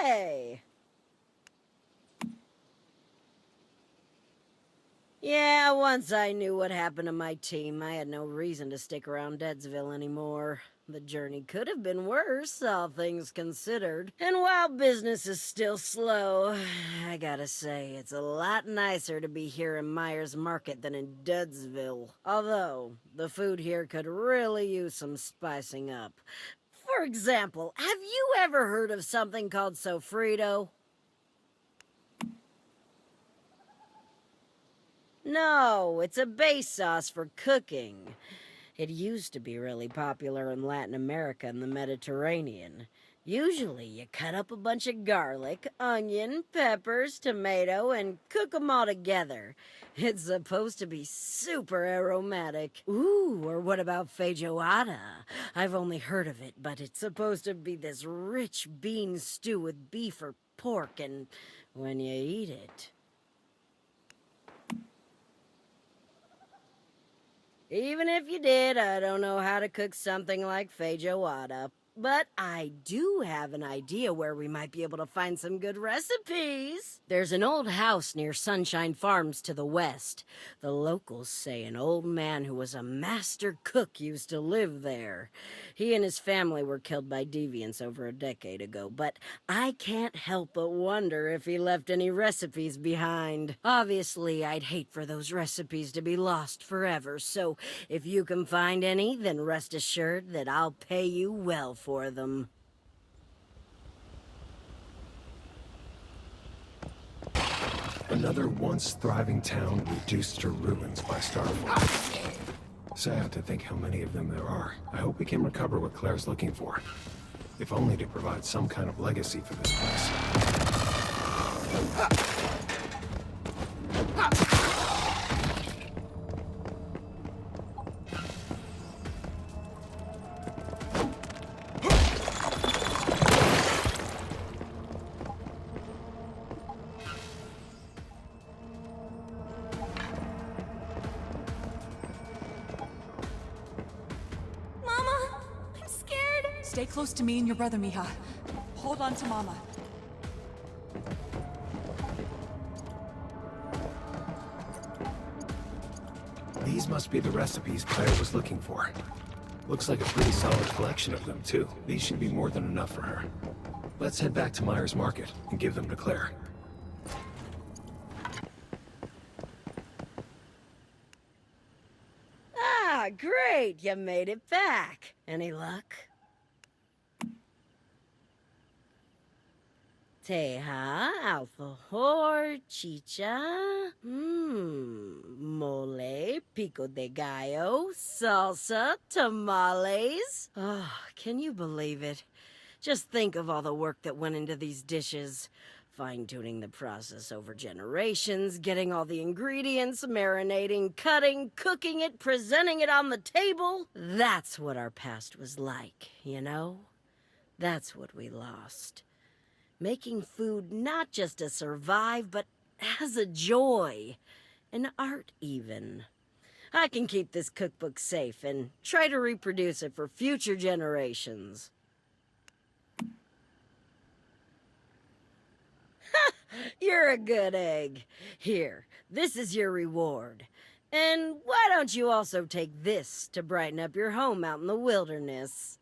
Hey! Yeah, once I knew what happened to my team, I had no reason to stick around Deadsville anymore. The journey could have been worse, all things considered. And while business is still slow, I gotta say, it's a lot nicer to be here in Myers Market than in Deadsville. Although, the food here could really use some spicing up. For example, have you ever heard of something called sofrito? No, it's a base sauce for cooking. It used to be really popular in Latin America and the Mediterranean. Usually, you cut up a bunch of garlic, onion, peppers, tomato, and cook them all together. It's supposed to be super aromatic. Ooh, or what about feijoada? I've only heard of it, but it's supposed to be this rich bean stew with beef or pork, and when you eat it... Even if you did, I don't know how to cook something like feijoada. But I do have an idea where we might be able to find some good recipes. There's an old house near Sunshine Farms to the west. The locals say an old man who was a master cook used to live there. He and his family were killed by deviants over a decade ago, but I can't help but wonder if he left any recipes behind. Obviously, I'd hate for those recipes to be lost forever, so if you can find any, then rest assured that I'll pay you well for them. Another once thriving town reduced to ruins by Starfall. Sad to think how many of them there are. I hope we can recover what Claire's looking for. If only to provide some kind of legacy for this place. Stay close to me and your brother, Mija. Hold on to Mama. These must be the recipes Claire was looking for. Looks like a pretty solid collection of them, too. These should be more than enough for her. Let's head back to Myers Market and give them to Claire. Ah, great! You made it back. Any luck? Teja, alfajor, chicha, mole, pico de gallo, salsa, tamales. Oh, can you believe it? Just think of all the work that went into these dishes. Fine-tuning the process over generations, getting all the ingredients, marinating, cutting, cooking it, presenting it on the table. That's what our past was like, you know? That's what we lost. Making food not just to survive, but as a joy. An art, even. I can keep this cookbook safe and try to reproduce it for future generations. You're a good egg. Here, this is your reward. And why don't you also take this to brighten up your home out in the wilderness?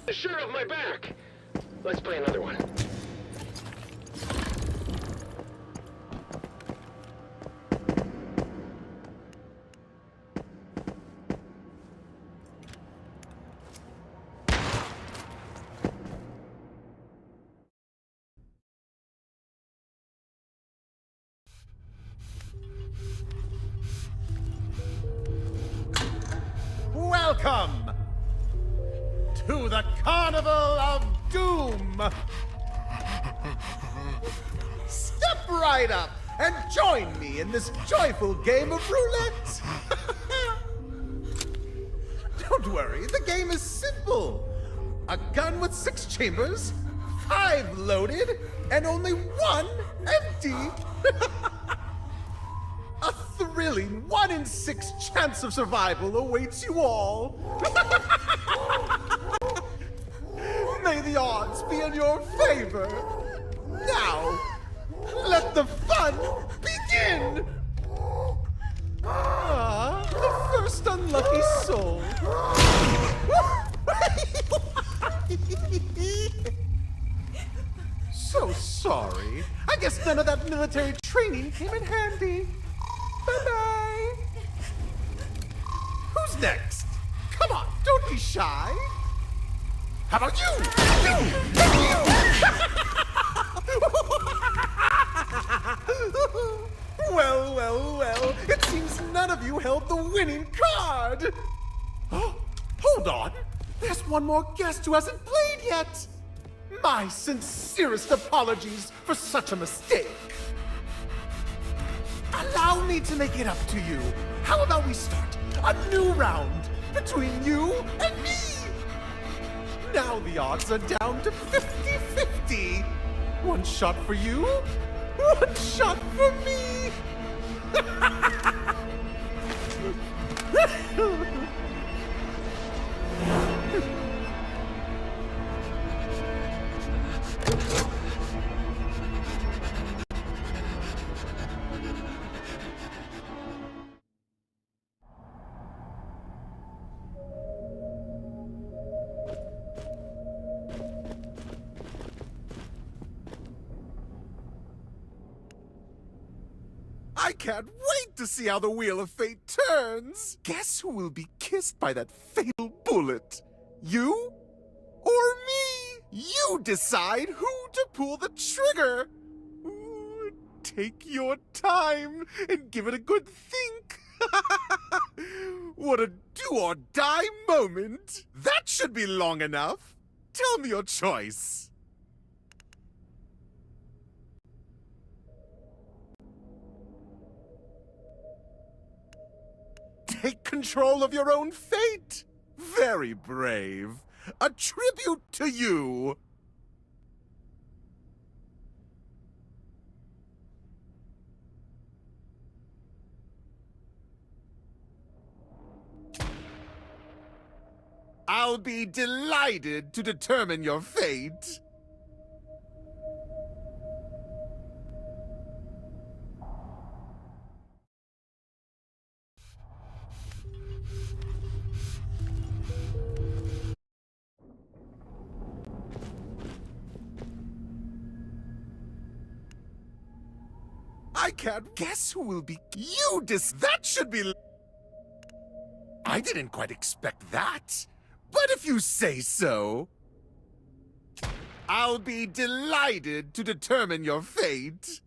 The shirt off my back! Let's play another one. Welcome to the Carnival of Doom! Step right up and join me in this joyful game of roulette! Don't worry, the game is simple. A gun with 6 chambers, 5 loaded, and only 1 empty! A thrilling 1 in 6 chance of survival awaits you all! May the odds be in your favor! Now, let the fun begin! Ah, the first unlucky soul. So sorry. I guess none of that military training came in handy. Bye-bye. Who's next? Come on, don't be shy. How about you? Well, well, well. It seems none of you held the winning card. Oh, hold on. There's one more guest who hasn't played yet. My sincerest apologies for such a mistake. Allow me to make it up to you. How about we start a new round between you and me? Now the odds are down to 50-50. 1 shot for you, 1 shot for me. I can't wait to see how the Wheel of Fate turns! Guess who will be kissed by that fatal bullet? You? Or me? You decide who to pull the trigger! Ooh, take your time and give it a good think! What a do-or-die moment! That should be long enough! Tell me your choice! Take control of your own fate. Very brave. A tribute to you. I'll be delighted to determine your fate. I can't guess who will be. You that should be. I didn't quite expect that. But if you say so, I'll be delighted to determine your fate.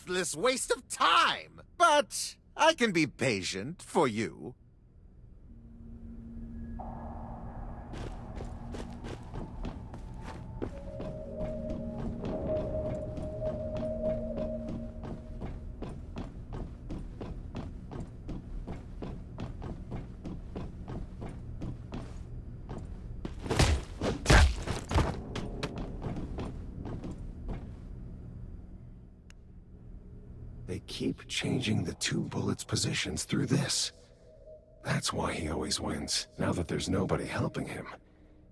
worthless waste of time. But I can be patient for you. They keep changing the two bullets' positions through this. That's why he always wins. Now that there's nobody helping him,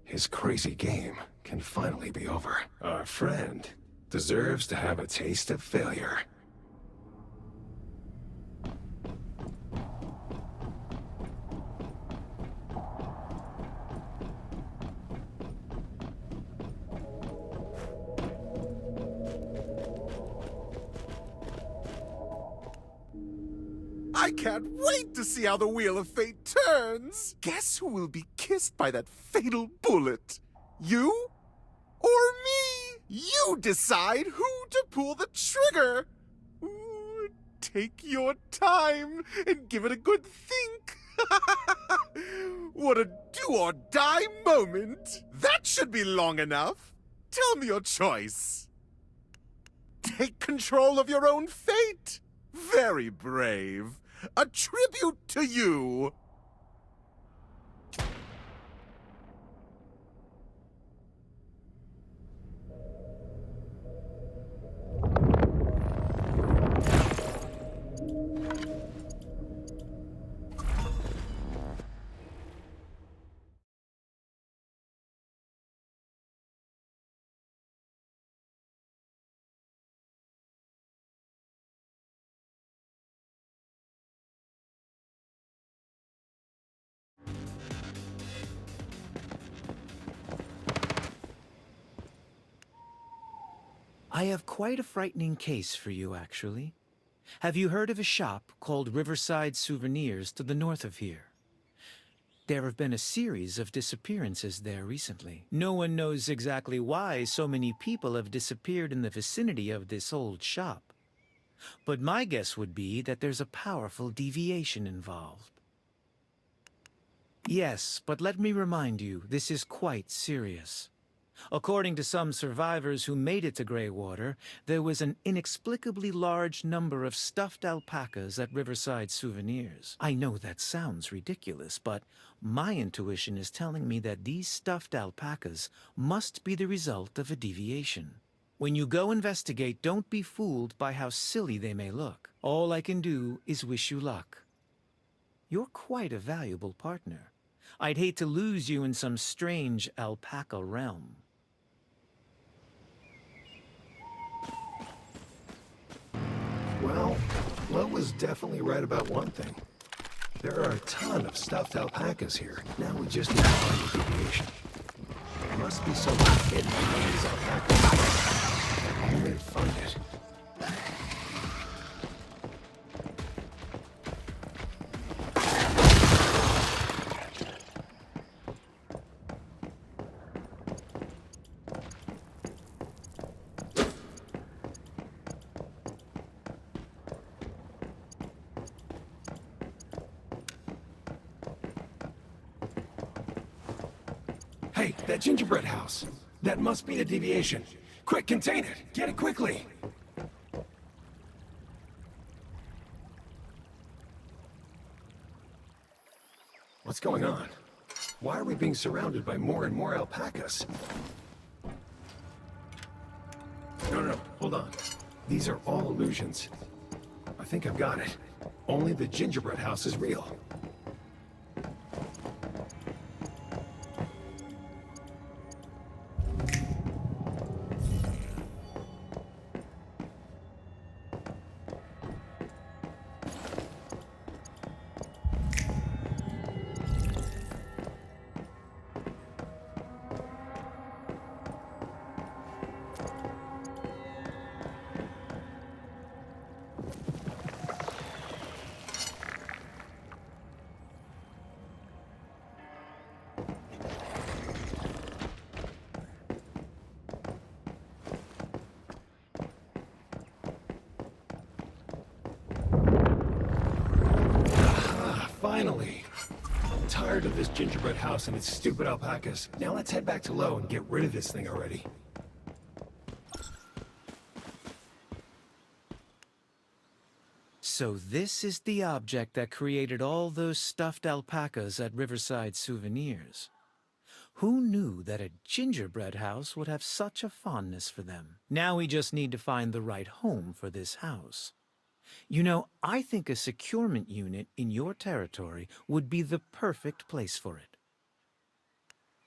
his crazy game can finally be over. Our friend deserves to have a taste of failure. I can't wait to see how the Wheel of Fate turns! Guess who will be kissed by that fatal bullet? You? Or me? You decide who to pull the trigger! Ooh, take your time and give it a good think! What a do-or-die moment! That should be long enough! Tell me your choice! Take control of your own fate! Very brave. A tribute to you! I have quite a frightening case for you, actually. Have you heard of a shop called Riverside Souvenirs to the north of here? There have been a series of disappearances there recently. No one knows exactly why so many people have disappeared in the vicinity of this old shop. But my guess would be that there's a powerful deviation involved. Yes, but let me remind you, this is quite serious. According to some survivors who made it to Greywater, there was an inexplicably large number of stuffed alpacas at Riverside Souvenirs. I know that sounds ridiculous, but my intuition is telling me that these stuffed alpacas must be the result of a deviation. When you go investigate, don't be fooled by how silly they may look. All I can do is wish you luck. You're quite a valuable partner. I'd hate to lose you in some strange alpaca realm. Well, Lo was definitely right about one thing. There are a ton of stuffed alpacas here. Now we just need to find a deviation. There must be something hidden behind these alpacas. Only to find it. Hey, that gingerbread house. That must be the deviation. Quick, contain it. Get it quickly. What's going on? Why are we being surrounded by more and more alpacas? No, hold on. These are all illusions. I think I've got it. Only the gingerbread house is real. gingerbread house and its stupid alpacas. Now let's head back to Low and get rid of this thing already. So this is the object that created all those stuffed alpacas at Riverside Souvenirs. Who knew that a gingerbread house would have such a fondness for them? Now we just need to find the right home for this house. You know, I think a securement unit in your territory would be the perfect place for it.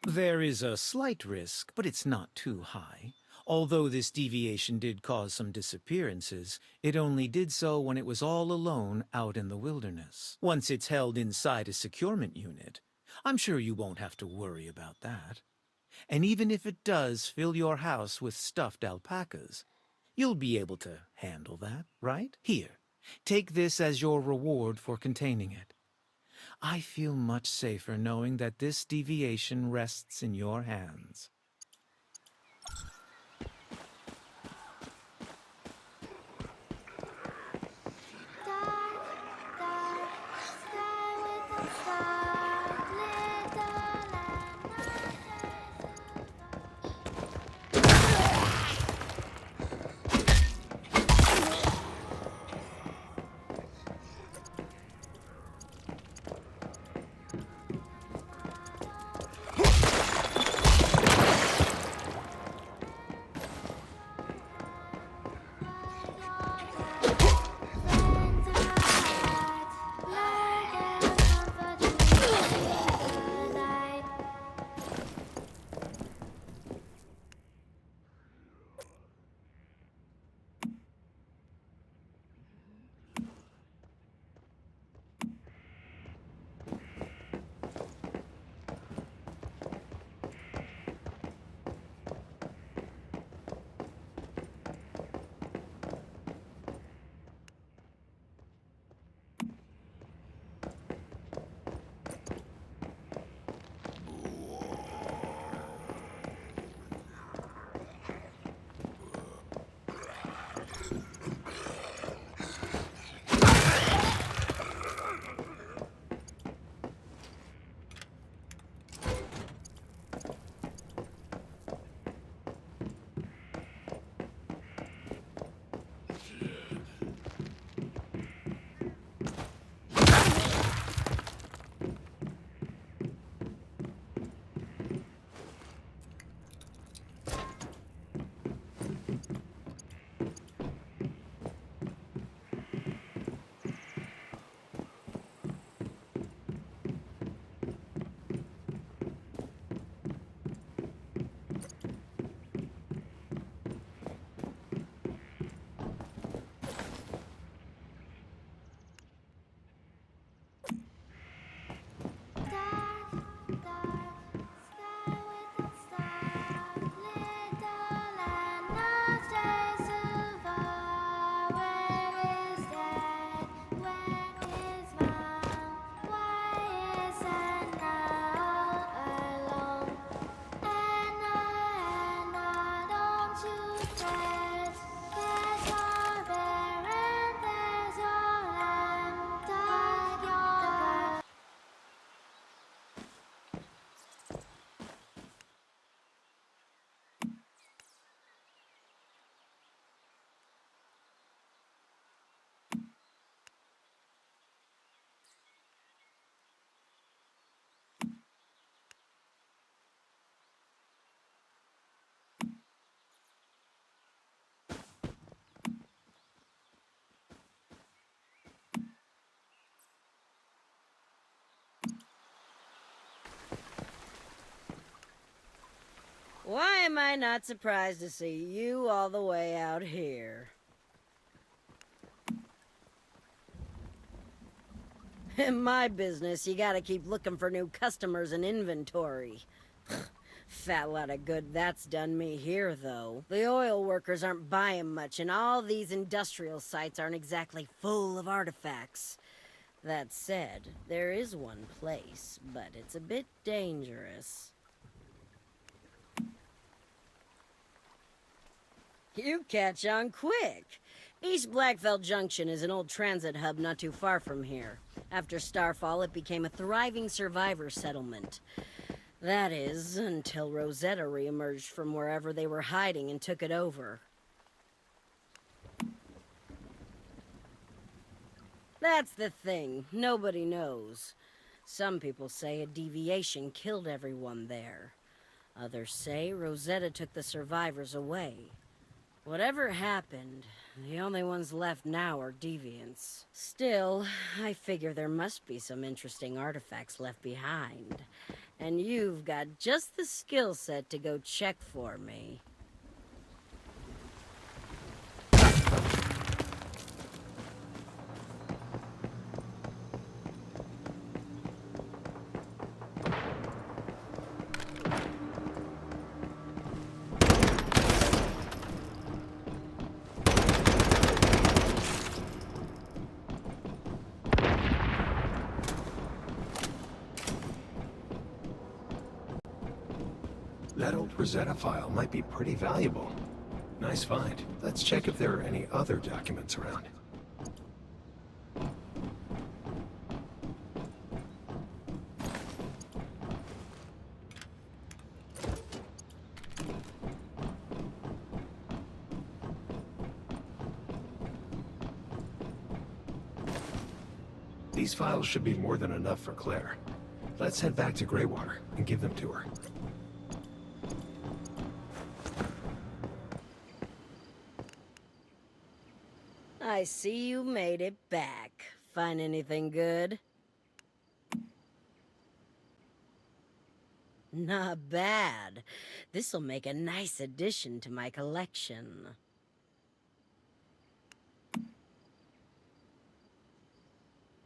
There is a slight risk, but it's not too high. Although this deviation did cause some disappearances, it only did so when it was all alone out in the wilderness. Once it's held inside a securement unit, I'm sure you won't have to worry about that. And even if it does fill your house with stuffed alpacas, you'll be able to handle that, right? Here, take this as your reward for containing it. I feel much safer knowing that this deviation rests in your hands. Why am I not surprised to see you all the way out here? In my business, you gotta keep looking for new customers and inventory. Fat lot of good that's done me here, though. The oil workers aren't buying much, and all these industrial sites aren't exactly full of artifacts. That said, there is one place, but it's a bit dangerous. You catch on quick. East Blackfell Junction is an old transit hub not too far from here. After Starfall, it became a thriving survivor settlement. That is, until Rosetta reemerged from wherever they were hiding and took it over. That's the thing. Nobody knows. Some people say a deviation killed everyone there. Others say Rosetta took the survivors away. Whatever happened, the only ones left now are deviants. Still, I figure there must be some interesting artifacts left behind. And you've got just the skill set to go check for me. That old Rosetta file might be pretty valuable. Nice find. Let's check if there are any other documents around. These files should be more than enough for Claire. Let's head back to Greywater and give them to her. I see you made it back. Find anything good? Not bad. This'll make a nice addition to my collection.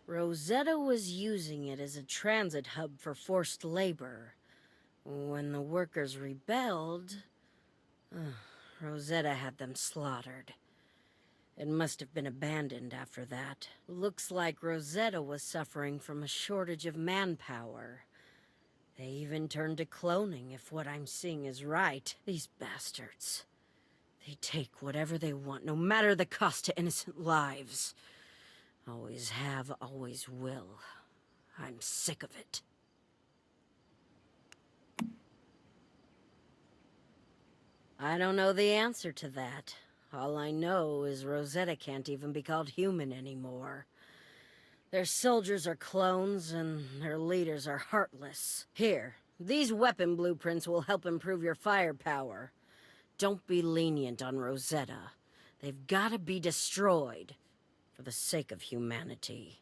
Rosetta was using it as a transit hub for forced labor. When the workers rebelled, Rosetta had them slaughtered. It must have been abandoned after that. Looks like Rosetta was suffering from a shortage of manpower. They even turned to cloning, if what I'm seeing is right. These bastards. They take whatever they want, no matter the cost to innocent lives. Always have, always will. I'm sick of it. I don't know the answer to that. All I know is Rosetta can't even be called human anymore. Their soldiers are clones, and their leaders are heartless. Here, these weapon blueprints will help improve your firepower. Don't be lenient on Rosetta. They've gotta be destroyed, for the sake of humanity.